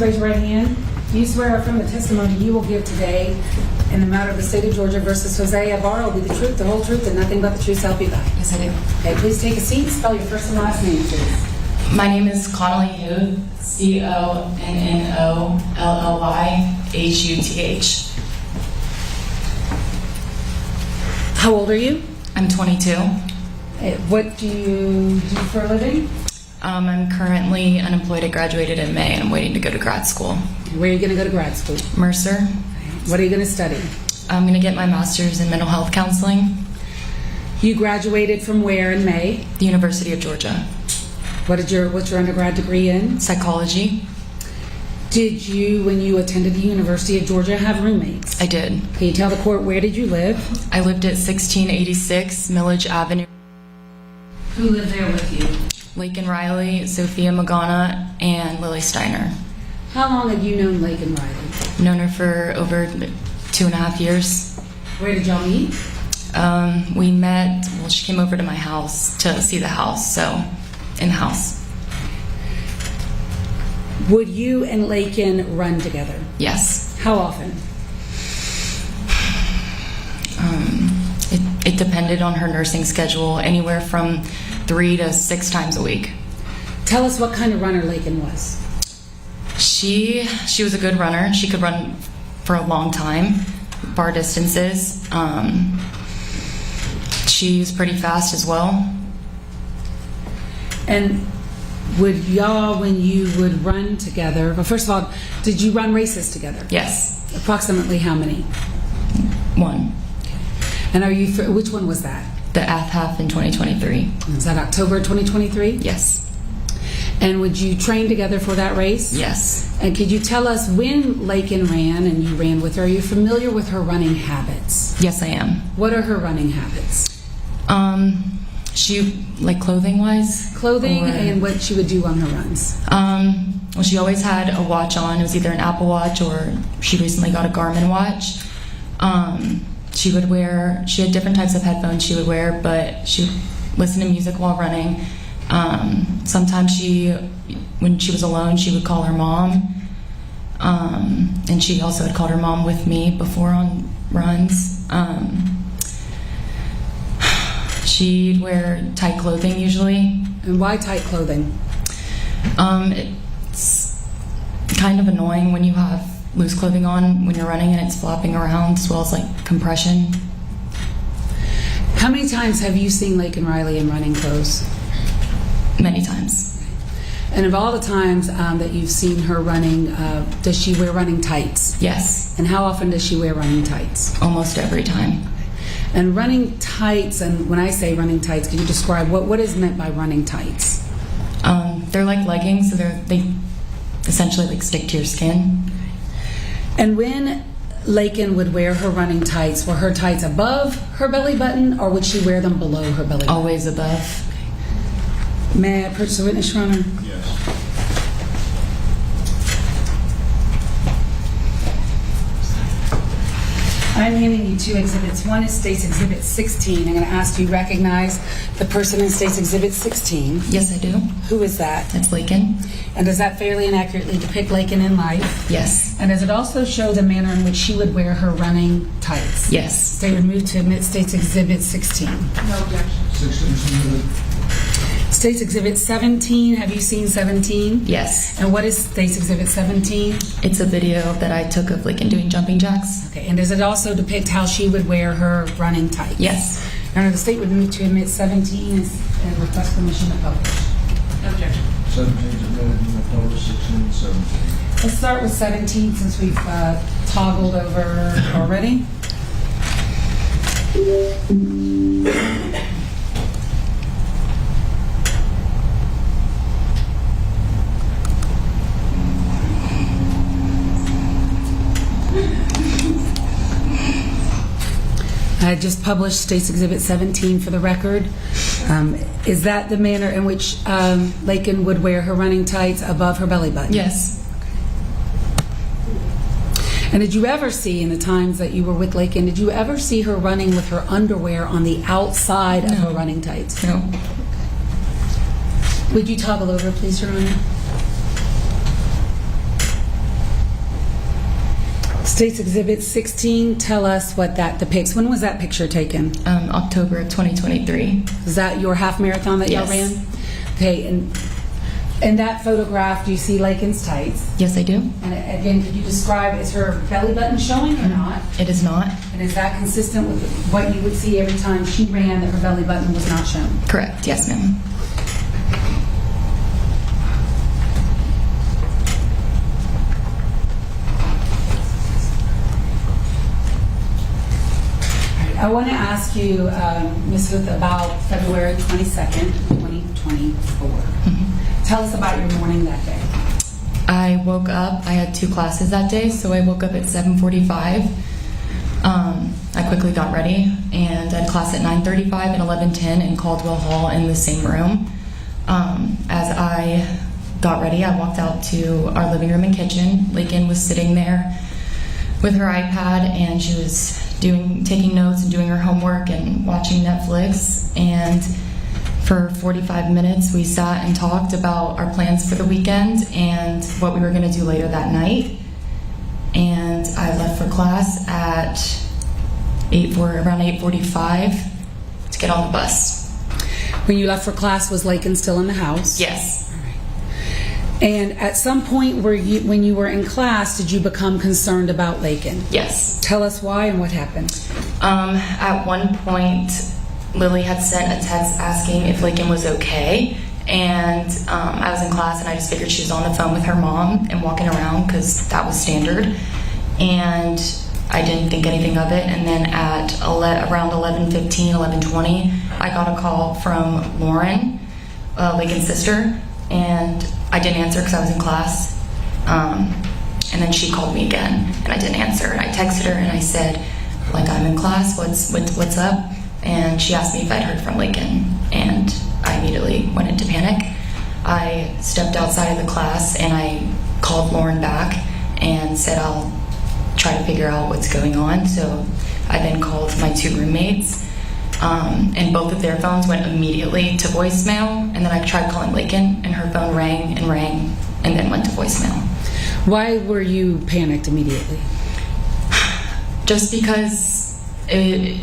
please raise your right hand? Do you swear affirm the testimony you will give today in the matter of the state of Georgia versus Jose Ibarra will be the truth, the whole truth, and nothing but the truth, so help you God? Yes, I do. Okay, please take a seat. Spell your first and last name, please. My name is Connolly Huth, CONNOLLYHUTH. How old are you? I'm 22. What do you do for a living? I'm currently unemployed. I graduated in May and I'm waiting to go to grad school. Where are you going to go to grad school? Mercer. What are you going to study? I'm going to get my master's in mental health counseling. You graduated from where in May? The University of Georgia. What's your undergrad degree in? Psychology. Did you, when you attended the University of Georgia, have roommates? I did. Can you tell the court where did you live? I lived at 1686 Millage Avenue. Who lived there with you? Laken Riley, Sophia Magana, and Lily Steiner. How long have you known Laken Riley? Known her for over 2.5 years. Where did y'all meet? We met, well, she came over to my house to see the house, so in the house. Would you and Laken run together? Yes. How often? It depended on her nursing schedule, anywhere from 3 to 6 times a week. Tell us what kind of runner Laken was. She was a good runner. She could run for a long time, far distances. She was pretty fast as well. And would y'all, when you would run together, well, first of all, did you run races together? Yes. Approximately how many? 1. And are you, which one was that? The half in 2023. Is that October 2023? Yes. And would you train together for that race? Yes. And could you tell us when Laken ran and you ran with her, are you familiar with her running habits? Yes, I am. What are her running habits? She, like clothing-wise? Clothing and what she would do on her runs. Well, she always had a watch on. It was either an Apple Watch or she recently got a Garmin watch. She had different types of headphones she would wear, but she would listen to music while running. Sometimes when she was alone, she would call her mom. And she also had called her mom with me before on runs. She'd wear tight clothing usually. And why tight clothing? It's kind of annoying when you have loose clothing on when you're running and it's flopping around, as well as like compression. How many times have you seen Laken Riley in running clothes? Many times. And of all the times that you've seen her running, does she wear running tights? Yes. And how often does she wear running tights? Almost every time. And running tights, and when I say running tights, can you describe what is meant by running tights? They're like leggings, so they essentially like stick to your skin. And when Laken would wear her running tights, were her tights above her belly button, or would she wear them below her belly button? Always above. May I approach the witness, Your Honor? Yes. I'm handing you 2 exhibits. One is State's Exhibit 16. I'm going to ask you to recognize the person in State's Exhibit 16. Yes, I do. Who is that? That's Laken. And does that fairly and accurately depict Laken in life? Yes. And does it also show the manner in which she would wear her running tights? Yes. State would move to admit State's Exhibit 16. No objection. 16 submitted. State's Exhibit 17. Have you seen 17? Yes. And what is State's Exhibit 17? It's a video that I took of Laken doing jumping jacks. Okay. And does it also depict how she would wear her running tights? Yes. Your Honor, the State would move to admit 17 and request permission to publish. No objection. 17 submitted in October, 16, 17. Let's start with 17 since we've toggled over already. I just published State's Exhibit 17 for the record. Is that the manner in which Laken would wear her running tights above her belly button? Yes. And did you ever see, in the times that you were with Laken, did you ever see her running with her underwear on the outside of her running tights? No. Would you toggle over, please, Your Honor? State's Exhibit 16, tell us what that depicts. When was that picture taken? October of 2023. Is that your half marathon that y'all Yes. ran? Okay, and in that photograph, do you see Laken's tights? Yes, I do. And again, could you describe, is her belly button showing or not? It is not. And is that consistent with what you would see every time she ran, that her belly button was not shown? Correct. Yes, ma'am. I want to ask you, Ms. Huth, about February 22nd, 2024. Tell us about your morning that day. I woke up. I had 2 classes that day, so I woke up at 7:45. I quickly got ready, and I had class at 9:35 and 11:10 in Caldwell Hall in the same room. As I got ready, I walked out to our living room and kitchen. Laken was sitting there with her iPad, and she was taking notes and doing her homework and watching Netflix. And for 45 minutes, we sat and talked about our plans for the weekend and what we were going to do later that night. And I left for class at around 8:45 to get on the bus. When you left for class, was Laken still in the house? Yes. And at some point, when you were in class, did you become concerned about Laken? Yes. Tell us why and what happened. At one point, Lily had sent a text asking if Laken was okay, and I was in class, and I just figured she was on the phone with her mom and walking around because that was standard, and I didn't think anything of it. And then at around 11:15, 11:20, I got a call from Lauren, Laken's sister, and I didn't answer because I was in class. And then she called me again, and I didn't answer. And I texted her, and I said, like, I'm in class, what's up? And she asked me if I'd heard from Laken, and I immediately went into panic. I stepped outside of the class, and I called Lauren back and said I'll try to figure out what's going on. So I then called my 2 roommates, and both of their phones went immediately to voicemail. And then I tried calling Laken, and her phone rang, and then went to voicemail. Why were you panicked immediately? Just because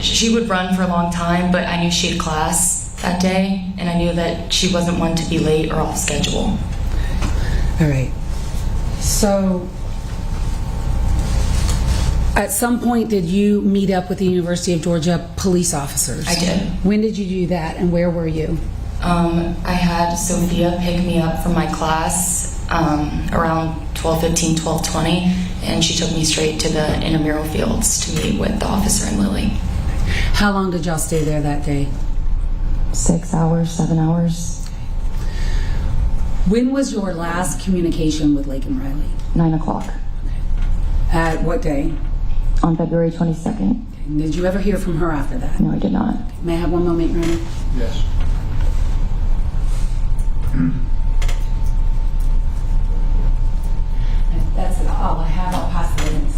she would run for a long time, but I knew she had class that day, and I knew that she wasn't one to be late or off schedule. All right. So, at some point, did you meet up with the University of Georgia police officers? I did. When did you do that, and where were you? I had Sophia pick me up from my class around 12:15, 12:20, and she took me straight to the intramural fields to meet with the officer and Lily. How long did y'all stay there that day? 6 hours, 7 hours. When was your last communication with Laken Riley? 9 o'clock At what day? on February 22nd. Did you ever hear from her after that? No, I did not. May I have one moment, Your Honor? Yes. That's all I have. I'll pass the witness.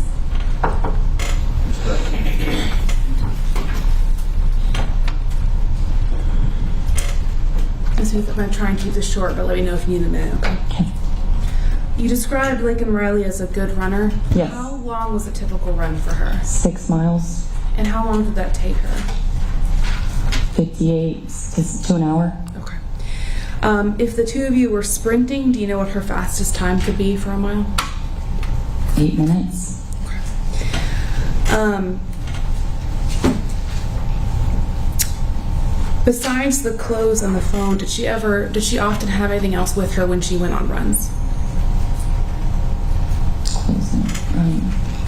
Ms. Huth, I'm going to try and keep this short, but let me know if you need a minute, okay? You described Laken Riley as a good runner. Yes. How long was a typical run for her? 6 miles, And how long did that take her? 58 to an hour. Okay. If the two of you were sprinting, do you know what her fastest time could be for a mile? 8 minutes. Besides the clothes and the phone, did she often have anything else with her when she went on runs?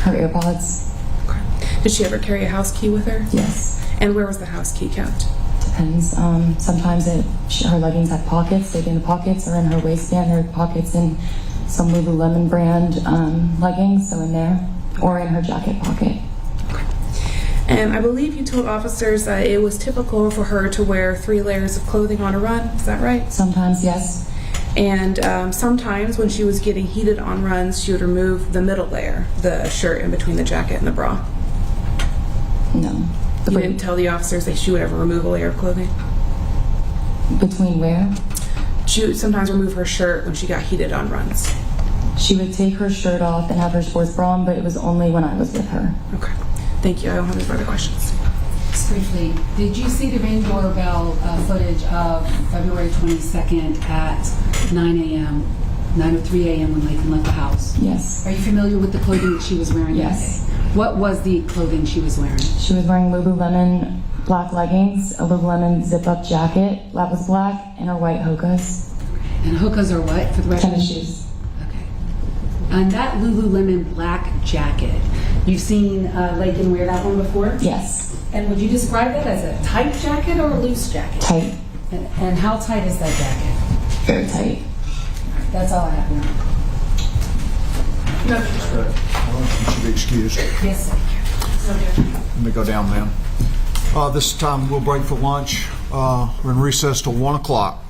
Her AirPods. Okay. Did she ever carry a house key with her? Yes. And where was the house key kept? Depends. Sometimes her leggings have pockets. They'd be in the pockets or in her waistband. There are pockets in some Lululemon brand leggings, so in there, or in her jacket pocket. And I believe you told officers that it was typical for her to wear 3 layers of clothing on a run. Is that right? Sometimes, yes. And sometimes when she was getting heated on runs, she would remove the middle layer, the shirt in between the jacket and the bra. No. You didn't tell the officers that she would ever remove a layer of clothing? Between where? She would sometimes remove her shirt when she got heated on runs. She would take her shirt off and have her sports bra on, but it was only when I was with her. Okay. Thank you. I don't have any further questions. Just briefly, did you see the Ring doorbell footage of February 22nd at 9 a.m., 9:03 a.m. when Laken left the house? Yes. Are you familiar with the clothing that she was wearing Yes. that day? What was the clothing she was wearing? She was wearing Lululemon black leggings, a Lululemon zip-up jacket that was black, and her white hokas. And hookahs are what, for the record? Tennis shoes. Okay. And that Lululemon black jacket, you've seen Laken wear that one before? Yes. And would you describe that as a tight jacket or a loose jacket? Tight. And how tight is that jacket? Very tight. That's all I have now. No. You should be excused. Yes, sir. Let me go down, ma'am. This time we'll break for lunch. We're in recess till 1 o'clock.